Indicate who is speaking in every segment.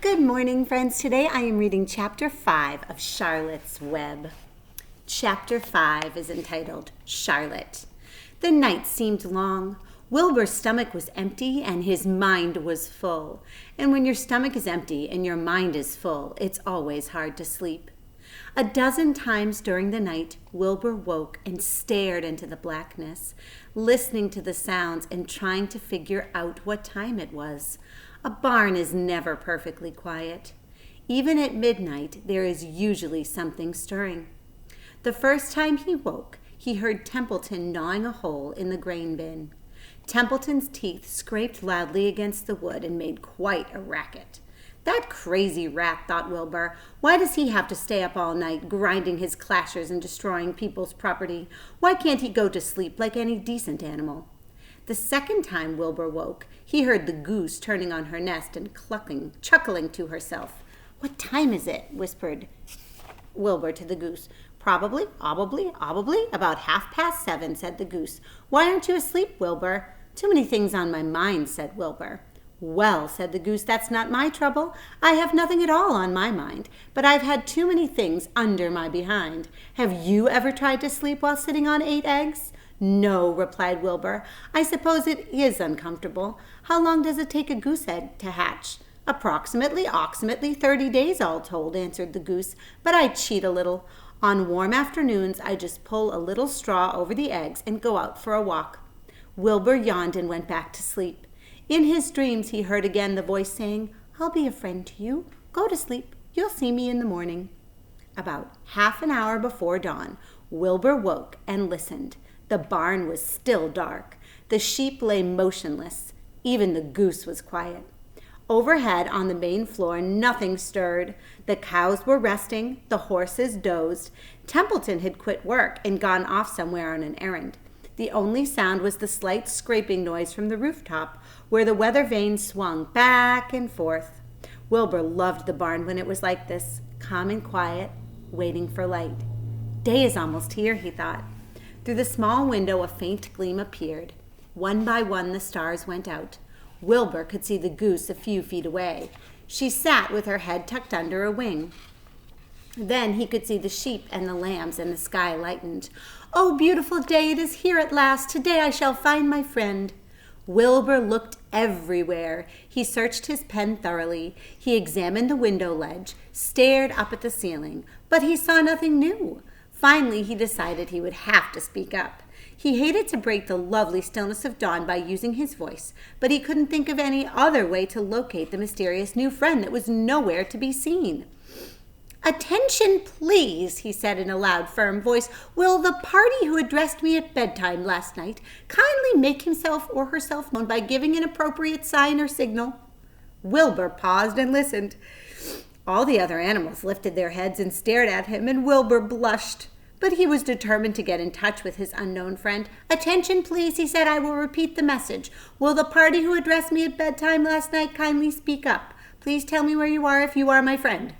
Speaker 1: Good morning, friends. Today I am reading Chapter 5 of Charlotte's Web. Chapter 5 is entitled Charlotte. The night seemed long. Wilbur's stomach was empty and his mind was full. And when your stomach is empty and your mind is full, it's always hard to sleep. A dozen times during the night, Wilbur woke and stared into the blackness, listening to the sounds and trying to figure out what time it was. A barn is never perfectly quiet. Even at midnight, there is usually something stirring. The first time he woke, he heard Templeton gnawing a hole in the grain bin. Templeton's teeth scraped loudly against the wood and made quite a racket. That crazy rat, thought Wilbur. Why does he have to stay up all night, grinding his clashers and destroying people's property? Why can't he go to sleep like any decent animal? The second time Wilbur woke, he heard the goose turning on her nest and chuckling to herself. "What time is it?" whispered Wilbur to the goose. Probably, about 7:30, said the goose. "Why aren't you asleep, Wilbur?" "Too many things on my mind," said Wilbur. "Well," said the goose, "that's not my trouble. I have nothing at all on my mind, but I've had too many things under my behind. Have you ever tried to sleep while sitting on 8 eggs? "No," replied Wilbur. "I suppose it is uncomfortable. How long does it take a goose egg to hatch?" Approximately 30 days all told," answered the goose, "but I cheat a little. On warm afternoons, I just pull a little straw over the eggs and go out for a walk." Wilbur yawned and went back to sleep. In his dreams, he heard again the voice saying, "I'll be a friend to you. Go to sleep. You'll see me in the morning." About half an hour before dawn, Wilbur woke and listened. The barn was still dark. The sheep lay motionless. Even the goose was quiet. Overhead on the main floor, nothing stirred. The cows were resting. The horses dozed. Templeton had quit work and gone off somewhere on an errand. The only sound was the slight scraping noise from the rooftop, where the weather vane swung back and forth. Wilbur loved the barn when it was like this, calm and quiet, waiting for light. Day is almost here, he thought. Through the small window, a faint gleam appeared. One by one, the stars went out. Wilbur could see the goose a few feet away. She sat with her head tucked under a wing. Then he could see the sheep and the lambs, and the sky lightened. "Oh, beautiful day, it is here at last. Today I shall find my friend." Wilbur looked everywhere. He searched his pen thoroughly. He examined the window ledge, stared up at the ceiling, but he saw nothing new. Finally, he decided he would have to speak up. He hated to break the lovely stillness of dawn by using his voice, but he couldn't think of any other way to locate the mysterious new friend that was nowhere to be seen. "Attention, please," he said in a loud, firm voice. "Will the party who addressed me at bedtime last night kindly make himself or herself known by giving an appropriate sign or signal?" Wilbur paused and listened. All the other animals lifted their heads and stared at him, and Wilbur blushed. But he was determined to get in touch with his unknown friend. "Attention, please," he said. "I will repeat the message. Will the party who addressed me at bedtime last night kindly speak up? Please tell me where you are if you are my friend."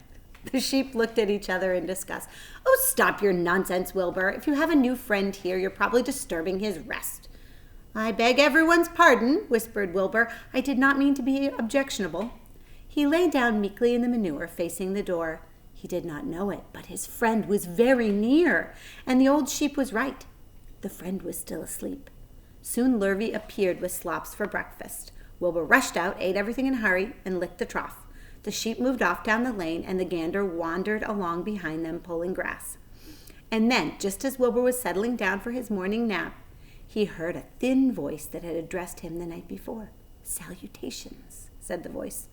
Speaker 1: The sheep looked at each other in disgust. "Oh, stop your nonsense, Wilbur. If you have a new friend here, you're probably disturbing his rest." "I beg everyone's pardon," whispered Wilbur. "I did not mean to be objectionable." He lay down meekly in the manure, facing the door. He did not know it, but his friend was very near, and the old sheep was right. The friend was still asleep. Soon Lurvy appeared with slops for breakfast. Wilbur rushed out, ate everything in a hurry, and licked the trough. The sheep moved off down the lane, and the gander wandered along behind them, pulling grass. And then, just as Wilbur was settling down for his morning nap, he heard a thin voice that had addressed him the night before. "Salutations," said the voice.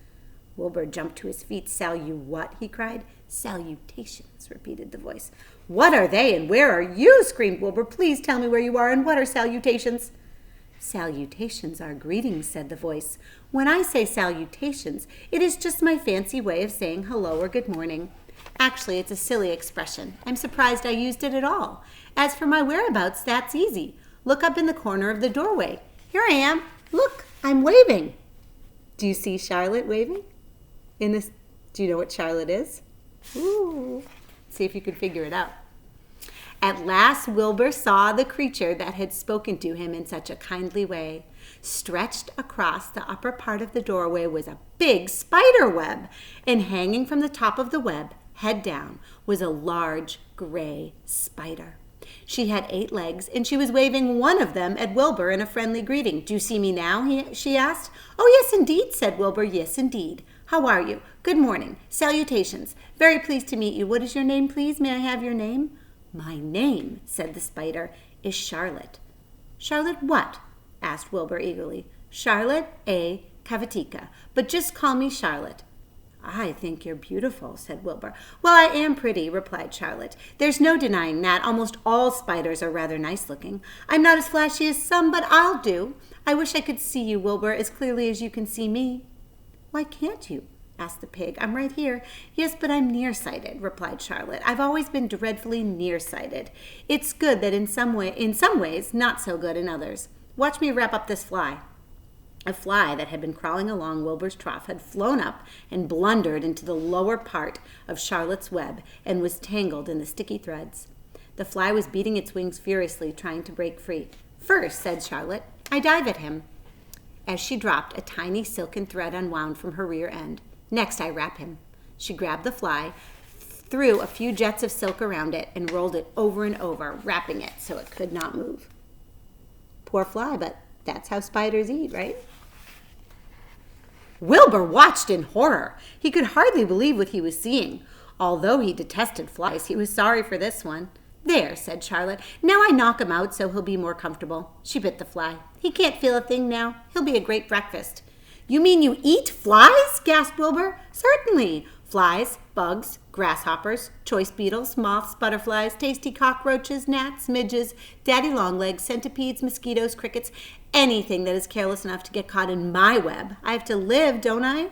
Speaker 1: Wilbur jumped to his feet. "What?" he cried. "Salutations," repeated the voice. "What are they, and where are you?" screamed Wilbur. "Please tell me where you are, and what are salutations?" "Salutations are greetings," said the voice. "When I say salutations, it is just my fancy way of saying hello or good morning. Actually, it's a silly expression. I'm surprised I used it at all. As for my whereabouts, that's easy. Look up in the corner of the doorway. Here I am. Look, I'm waving." Do you see Charlotte waving? Do you know what Charlotte is? Ooh. See if you can figure it out. At last Wilbur saw the creature that had spoken to him in such a kindly way. Stretched across the upper part of the doorway was a big spider web, and hanging from the top of the web, head down, was a large gray spider. She had 8 legs, and she was waving one of them at Wilbur in a friendly greeting. "Do you see me now?" she asked. "Oh, yes, indeed," said Wilbur. "Yes, indeed. How are you? Good morning. Salutations. Very pleased to meet you. What is your name, please? May I have your name?" "My name," said the spider, "is Charlotte." "Charlotte what?" asked Wilbur eagerly. "Charlotte A. Cavatica, but just call me Charlotte." "I think you're beautiful," said Wilbur. "Well, I am pretty," replied Charlotte. "There's no denying that. Almost all spiders are rather nice looking. I'm not as flashy as some, but I'll do. I wish I could see you, Wilbur, as clearly as you can see me." "Why can't you?" asked the pig. "I'm right here." "Yes, but I'm nearsighted," replied Charlotte. "I've always been dreadfully nearsighted. It's good that in some ways, not so good in others. Watch me wrap up this fly." A fly that had been crawling along Wilbur's trough had flown up and blundered into the lower part of Charlotte's web and was tangled in the sticky threads. The fly was beating its wings furiously, trying to break free. "First," said Charlotte, "I dive at him." As she dropped, a tiny silken thread unwound from her rear end. "Next, I wrap him." She grabbed the fly, threw a few jets of silk around it, and rolled it over and over, wrapping it so it could not move. Poor fly, but that's how spiders eat, right? Wilbur watched in horror. He could hardly believe what he was seeing. Although he detested flies, he was sorry for this one. "There," said Charlotte. "Now I knock him out so he'll be more comfortable." She bit the fly. "He can't feel a thing now. He'll be a great breakfast." "You mean you eat flies?" gasped Wilbur. "Certainly. Flies, bugs, grasshoppers, choice beetles, moths, butterflies, tasty cockroaches, gnats, midges, daddy-long-legs, centipedes, mosquitoes, crickets, anything that is careless enough to get caught in my web. I have to live, don't I?"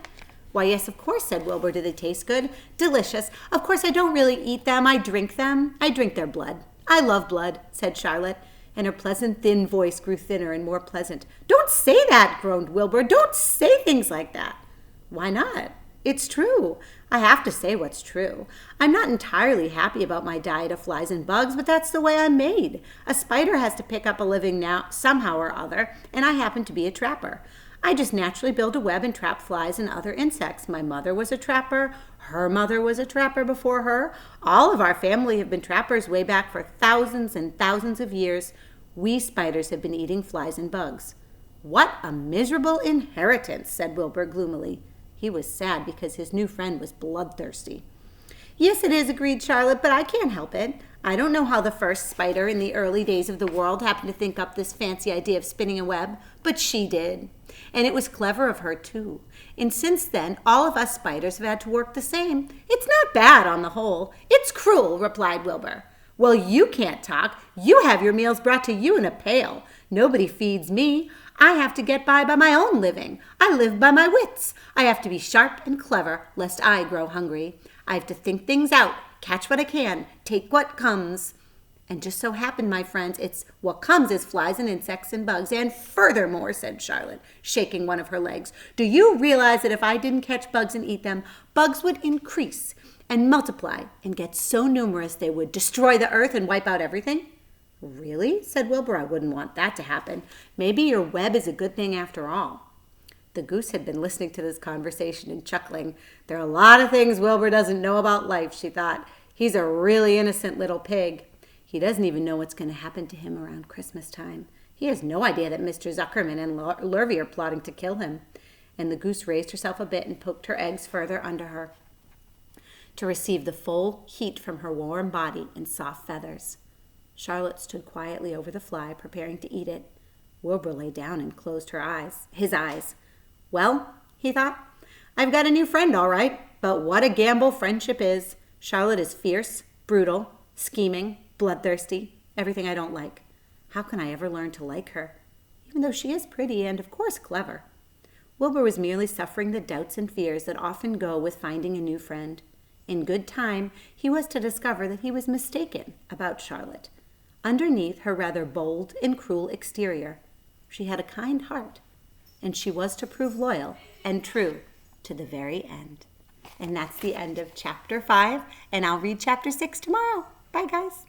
Speaker 1: "Why, yes, of course," said Wilbur. "Do they taste good?" "Delicious. Of course, I don't really eat them. I drink them. I drink their blood." "I love blood," said Charlotte, and her pleasant, thin voice grew thinner and more pleasant. "Don't say that," groaned Wilbur. "Don't say things like that." "Why not? It's true. I have to say what's true. I'm not entirely happy about my diet of flies and bugs, but that's the way I'm made. A spider has to pick up a living now somehow or other, and I happen to be a trapper. I just naturally build a web and trap flies and other insects. My mother was a trapper. Her mother was a trapper before her. All of our family have been trappers way back for thousands and thousands of years. We spiders have been eating flies and bugs." "What a miserable inheritance," said Wilbur gloomily. He was sad because his new friend was bloodthirsty. "Yes, it is," agreed Charlotte, "but I can't help it. I don't know how the first spider in the early days of the world happened to think up this fancy idea of spinning a web, but she did. And it was clever of her, too. And since then, all of us spiders have had to work the same. It's not bad on the whole." "It's cruel," replied Wilbur. "Well, you can't talk. You have your meals brought to you in a pail. Nobody feeds me. I have to get by my own living. I live by my wits. I have to be sharp and clever, lest I grow hungry. I have to think things out, catch what I can, take what comes. And just so happened, my friends, it's what comes is flies and insects and bugs. And furthermore," said Charlotte, shaking one of her legs, "do you realize that if I didn't catch bugs and eat them, bugs would increase and multiply and get so numerous they would destroy the earth and wipe out everything?" "Really?" said Wilbur. "I wouldn't want that to happen. Maybe your web is a good thing after all." The goose had been listening to this conversation and chuckling. "There are a lot of things Wilbur doesn't know about life," she thought. "He's a really innocent little pig. He doesn't even know what's going to happen to him around Christmas time. He has no idea that Mr. Zuckerman and Lurvy are plotting to kill him." And the goose raised herself a bit and poked her eggs further under her to receive the full heat from her warm body and soft feathers. Charlotte stood quietly over the fly, preparing to eat it. Wilbur lay down and closed his eyes. "Well," he thought, "I've got a new friend, all right, but what a gamble friendship is. Charlotte is fierce, brutal, scheming, bloodthirsty, everything I don't like. How can I ever learn to like her, even though she is pretty and, of course, clever?" Wilbur was merely suffering the doubts and fears that often go with finding a new friend. In good time, he was to discover that he was mistaken about Charlotte. Underneath her rather bold and cruel exterior, she had a kind heart, and she was to prove loyal and true to the very end. And that's the end of chapter 5, and I'll read chapter 6 tomorrow. Bye, guys.